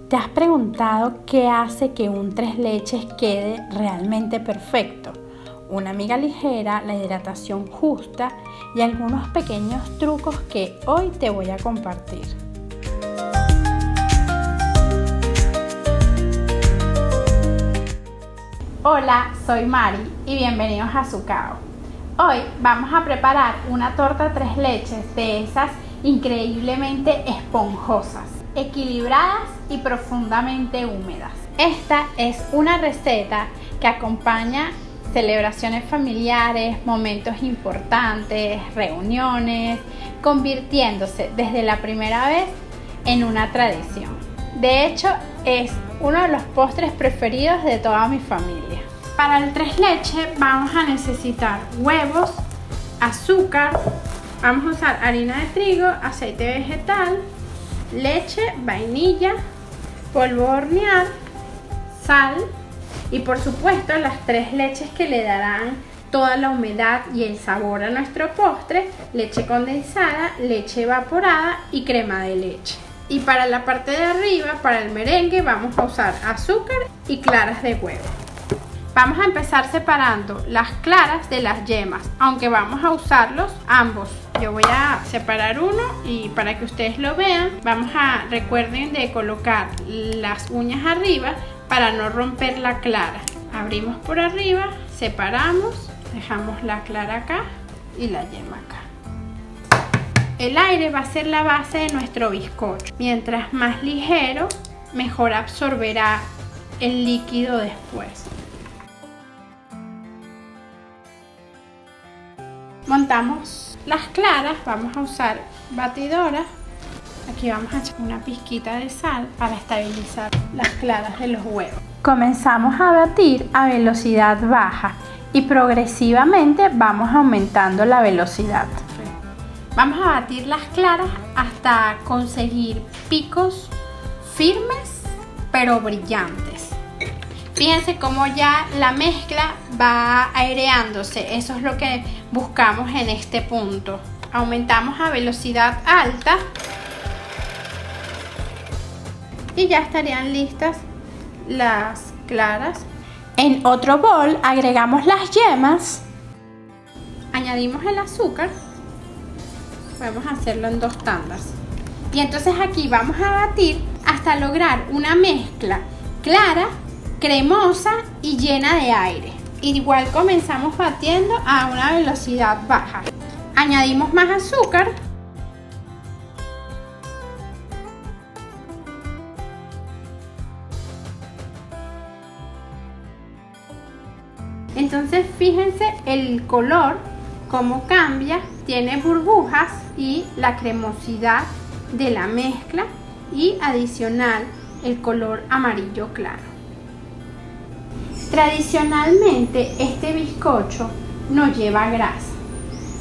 ¿Te has preguntado qué hace que un tres leches quede realmente perfecto? Una miga ligera, la hidratación justa y algunos pequeños trucos que hoy te voy a compartir. Hola, soy Mari y bienvenidos a Sucao. Hoy vamos a preparar una torta tres leches de esas increíblemente esponjosas, equilibradas y profundamente húmedas. Esta es una receta que acompaña celebraciones familiares, momentos importantes, reuniones, convirtiéndose desde la primera vez en una tradición. De hecho, es uno de los postres preferidos de toda mi familia. Para el tres leches vamos a necesitar huevos, azúcar, vamos a usar harina de trigo, aceite vegetal, leche, vainilla, polvo de hornear, sal y por supuesto las tres leches que le darán toda la humedad y el sabor a nuestro postre: leche condensada, leche evaporada y crema de leche. Y para la parte de arriba, para el merengue, vamos a usar azúcar y claras de huevo. Vamos a empezar separando las claras de las yemas, aunque vamos a usarlos ambos. Yo voy a separar uno y para que ustedes lo vean, recuerden de colocar las uñas arriba para no romper la clara. Abrimos por arriba, separamos, dejamos la clara acá y la yema acá. El aire va a ser la base de nuestro bizcocho. Mientras más ligero, mejor absorberá el líquido después. Montamos las claras, vamos a usar batidora. Aquí vamos a echar una pizquita de sal para estabilizar las claras de los huevos. Comenzamos a batir a velocidad baja y progresivamente vamos aumentando la velocidad. Vamos a batir las claras hasta conseguir picos firmes pero brillantes. Fíjense cómo ya la mezcla va aireándose, eso es lo que buscamos en este punto. Aumentamos a velocidad alta y ya estarían listas las claras. En otro bol agregamos las yemas, añadimos el azúcar, vamos a hacerlo en 2 tandas y entonces aquí vamos a batir hasta lograr una mezcla clara, cremosa y llena de aire. Igual comenzamos batiendo a una velocidad baja. Añadimos más azúcar. Entonces fíjense el color, cómo cambia, tiene burbujas y la cremosidad de la mezcla y adicional el color amarillo claro. Tradicionalmente este bizcocho no lleva grasa,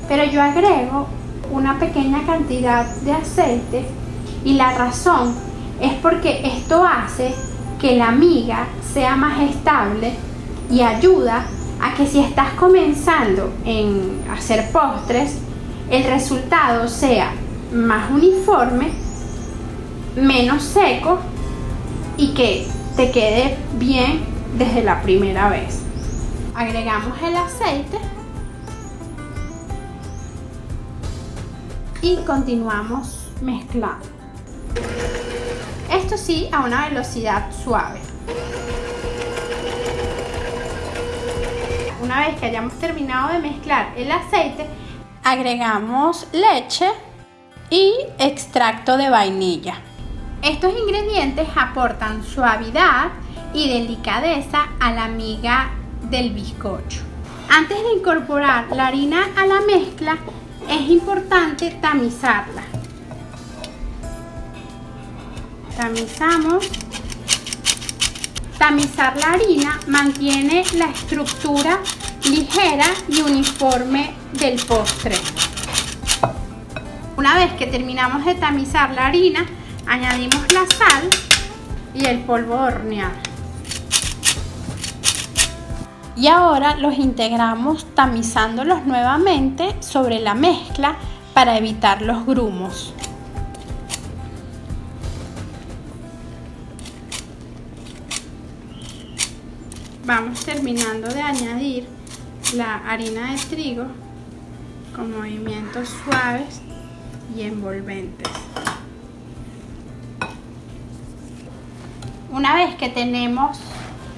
pero yo agrego una pequeña cantidad de aceite y la razón es porque esto hace que la miga sea más estable y ayuda a que si estás comenzando en hacer postres, el resultado sea más uniforme, menos seco y que te quede bien desde la primera vez. Agregamos el aceite y continuamos mezclando. Esto sí, a una velocidad suave. Una vez que hayamos terminado de mezclar el aceite, agregamos leche y extracto de vainilla. Estos ingredientes aportan suavidad y delicadeza a la miga del bizcocho. Antes de incorporar la harina a la mezcla, es importante tamizarla. Tamizamos. Tamizar la harina mantiene la estructura ligera y uniforme del postre. Una vez que terminamos de tamizar la harina, añadimos la sal y el polvo de hornear. Y ahora los integramos tamizándolos nuevamente sobre la mezcla para evitar los grumos. vamos terminando de añadir la harina de trigo con movimientos suaves y envolventes. Una vez que tenemos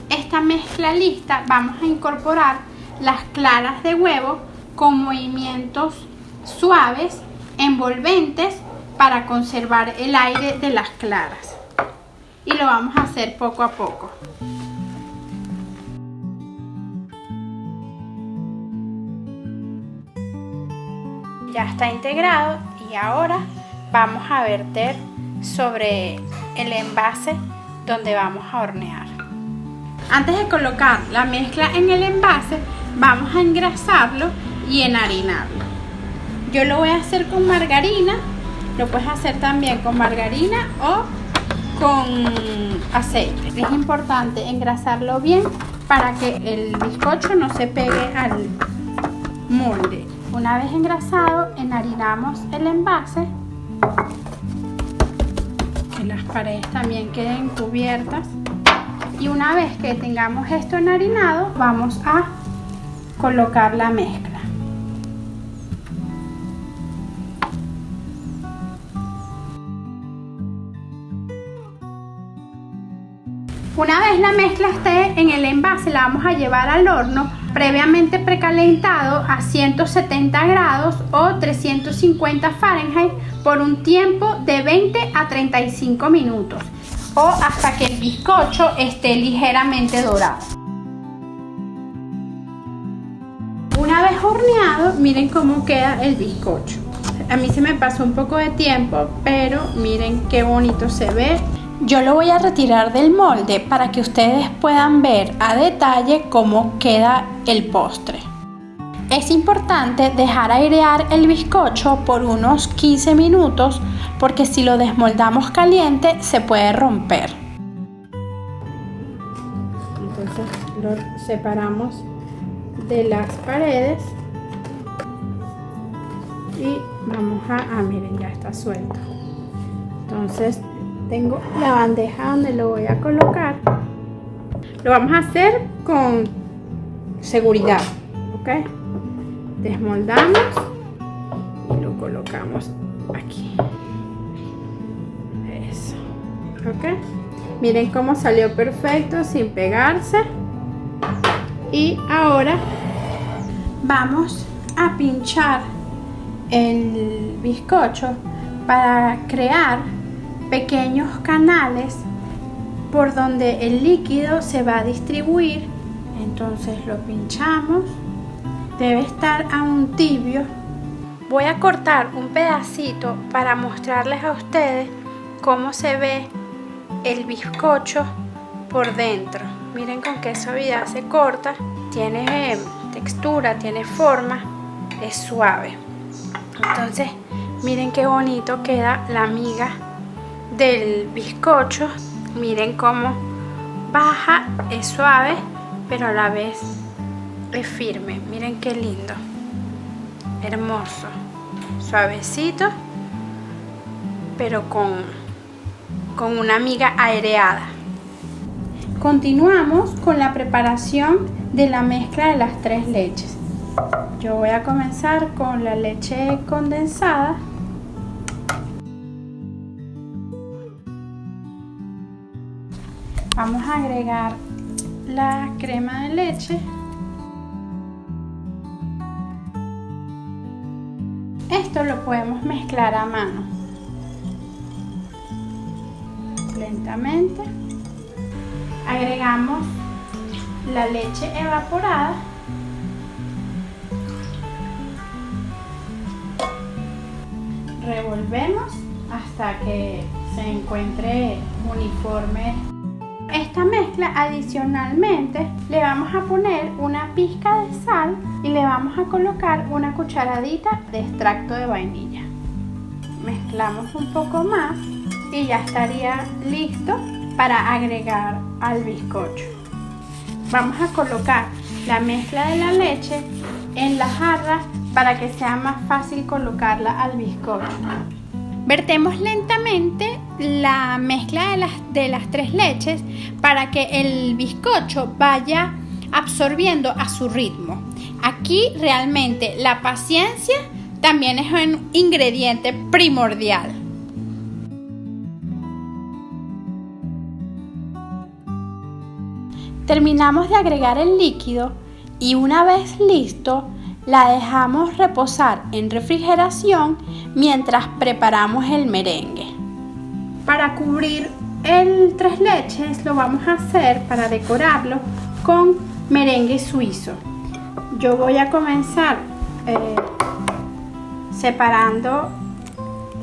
esta mezcla lista, vamos a incorporar las claras de huevo con movimientos suaves, envolventes, para conservar el aire de las claras. Y lo vamos a hacer poco a poco. Ya está integrado y ahora vamos a verter sobre el envase donde vamos a hornear. Antes de colocar la mezcla en el envase, vamos a engrasarlo y enharinarlo. Yo lo voy a hacer con margarina, lo puedes hacer también con margarina o con aceite. Es importante engrasarlo bien para que el bizcocho no se pegue al molde. Una vez engrasado, enharinamos el envase, que las paredes también queden cubiertas. Y una vez que tengamos esto enharinado, vamos a colocar la mezcla. Una vez la mezcla esté en el envase, la vamos a llevar al horno previamente precalentado a 170 grados o 350 Fahrenheit por un tiempo de 20 a 35 minutos o hasta que el bizcocho esté ligeramente dorado. Una vez horneado, miren cómo queda el bizcocho. A mí se me pasó un poco de tiempo, pero miren qué bonito se ve. Yo lo voy a retirar del molde para que ustedes puedan ver a detalle cómo queda el postre. Es importante dejar airear el bizcocho por unos 15 minutos porque si lo desmoldamos caliente se puede romper. Entonces lo separamos de las paredes y vamos a miren, ya está suelto. Entonces tengo la bandeja donde lo voy a colocar. Lo vamos a hacer con seguridad, ¿ok? Desmoldamos y lo colocamos aquí. Eso, ¿ok? Miren cómo salió perfecto sin pegarse. Y ahora vamos a pinchar el bizcocho para crear pequeños canales por donde el líquido se va a distribuir. Entonces lo pinchamos, debe estar aún tibio. Voy a cortar un pedacito para mostrarles a ustedes cómo se ve el bizcocho por dentro. Miren con qué suavidad se corta, tiene textura, tiene forma, es suave. Entonces miren qué bonito queda la miga del bizcocho. Miren cómo baja, es suave pero a la vez es firme. Miren qué lindo, hermoso, suavecito pero con una miga aireada. Continuamos con la preparación de la mezcla de las tres leches. Yo voy a comenzar con la leche condensada. Vamos a agregar la crema de leche. Esto lo podemos mezclar a mano, lentamente. Agregamos la leche evaporada. Revolvemos hasta que se encuentre uniforme. Esta mezcla adicionalmente le vamos a poner una pizca de sal y le vamos a colocar una cucharadita de extracto de vainilla. Mezclamos un poco más y ya estaría listo para agregar al bizcocho. Vamos a colocar la mezcla de la leche en la jarra para que sea más fácil colocarla al bizcocho. Vertemos lentamente la mezcla de las tres leches para que el bizcocho vaya absorbiendo a su ritmo. Aquí realmente la paciencia también es un ingrediente primordial. Terminamos de agregar el líquido y una vez listo, la dejamos reposar en refrigeración mientras preparamos el merengue. Para cubrir el tres leches lo vamos a hacer, para decorarlo, con merengue suizo. Yo voy a comenzar separando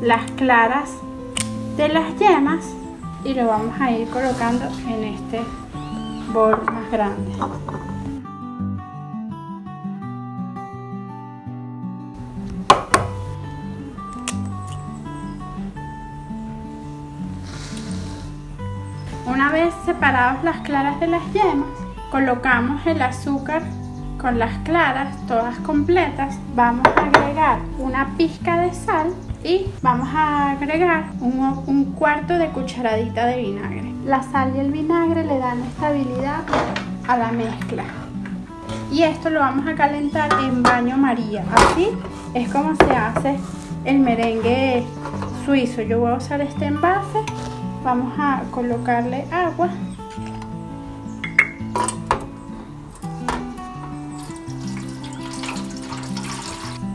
las claras de las yemas y lo vamos a ir colocando en este bol más grande. Una vez separadas las claras de las yemas, colocamos el azúcar con las claras todas completas. Vamos a agregar una pizca de sal y vamos a agregar un cuarto de cucharadita de vinagre. La sal y el vinagre le dan estabilidad a la mezcla. Y esto lo vamos a calentar en baño María. Así es como se hace el merengue suizo. Yo voy a usar este envase. Vamos a colocarle agua.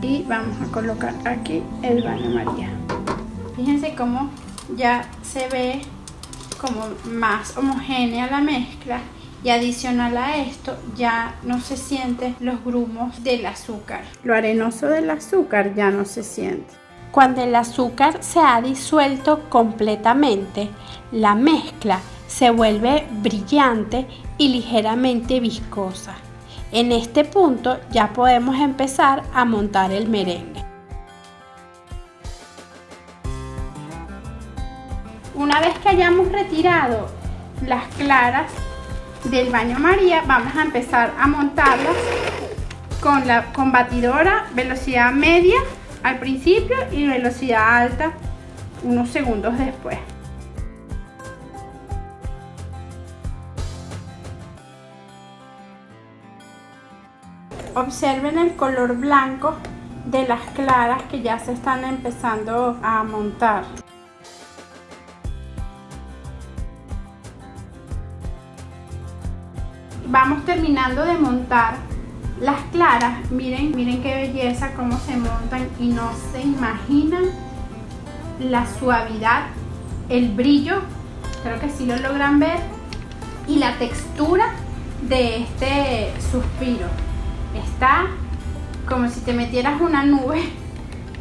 Y vamos a colocar aquí el baño María. Fíjense cómo ya se ve como más homogénea la mezcla, y adicional a esto ya no se sienten los grumos del azúcar. Lo arenoso del azúcar ya no se siente. Cuando el azúcar se ha disuelto completamente, la mezcla se vuelve brillante y ligeramente viscosa. En este punto ya podemos empezar a montar el merengue. Una vez que hayamos retirado las claras del baño María, vamos a empezar a montarlas con batidora, velocidad media al principio y velocidad alta unos segundos después. Observen el color blanco de las claras que ya se están empezando a montar. Vamos terminando de montar las claras. Miren qué belleza cómo se montan, y no se imaginan la suavidad, el brillo, creo que sí lo logran ver, y la textura de este suspiro. Está como si te metieras una nube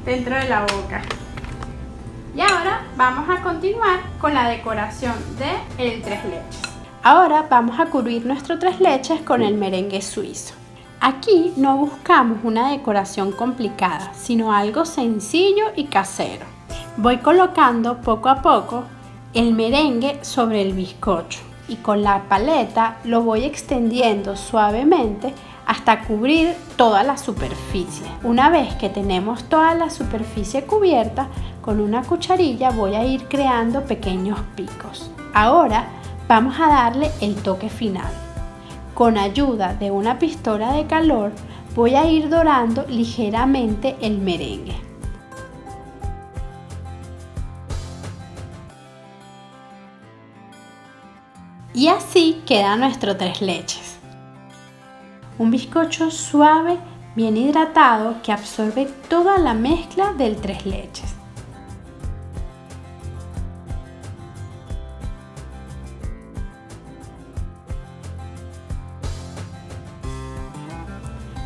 dentro de la boca. Y ahora vamos a continuar con la decoración del tres leches. Ahora vamos a cubrir nuestro tres leches con el merengue suizo. Aquí no buscamos una decoración complicada, sino algo sencillo y casero. Voy colocando poco a poco el merengue sobre el bizcocho y con la paleta lo voy extendiendo suavemente hasta cubrir toda la superficie. Una vez que tenemos toda la superficie cubierta, con una cucharilla voy a ir creando pequeños picos. Ahora vamos a darle el toque final. Con ayuda de una pistola de calor voy a ir dorando ligeramente el merengue. Y así queda nuestro tres leches. Un bizcocho suave, bien hidratado, que absorbe toda la mezcla del tres leches.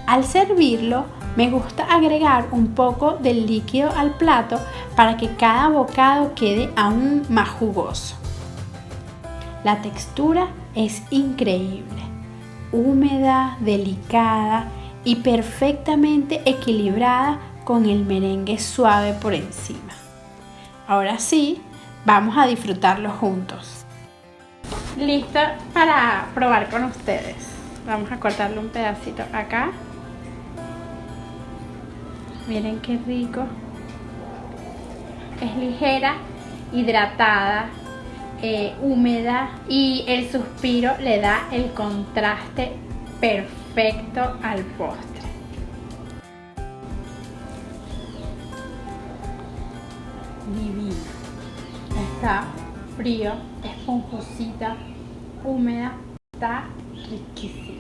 Al servirlo, me gusta agregar un poco del líquido al plato para que cada bocado quede aún más jugoso. La textura es increíble, húmeda, delicada y perfectamente equilibrada con el merengue suave por encima. Ahora sí, vamos a disfrutarlo juntos. Listo para probar con ustedes. Vamos a cortarle un pedacito acá. Miren qué rico. Es ligera, hidratada, húmeda, y el suspiro le da el contraste perfecto al postre. Divina. Está frío, esponjosita, húmeda, está riquísima.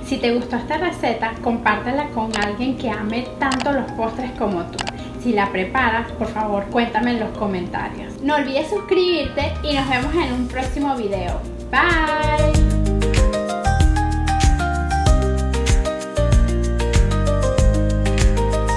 Si te gustó esta receta, compártela con alguien que ame tanto los postres como tú. Si la preparas, por favor, cuéntame en los comentarios. No olvides suscribirte y nos vemos en un próximo video. Bye.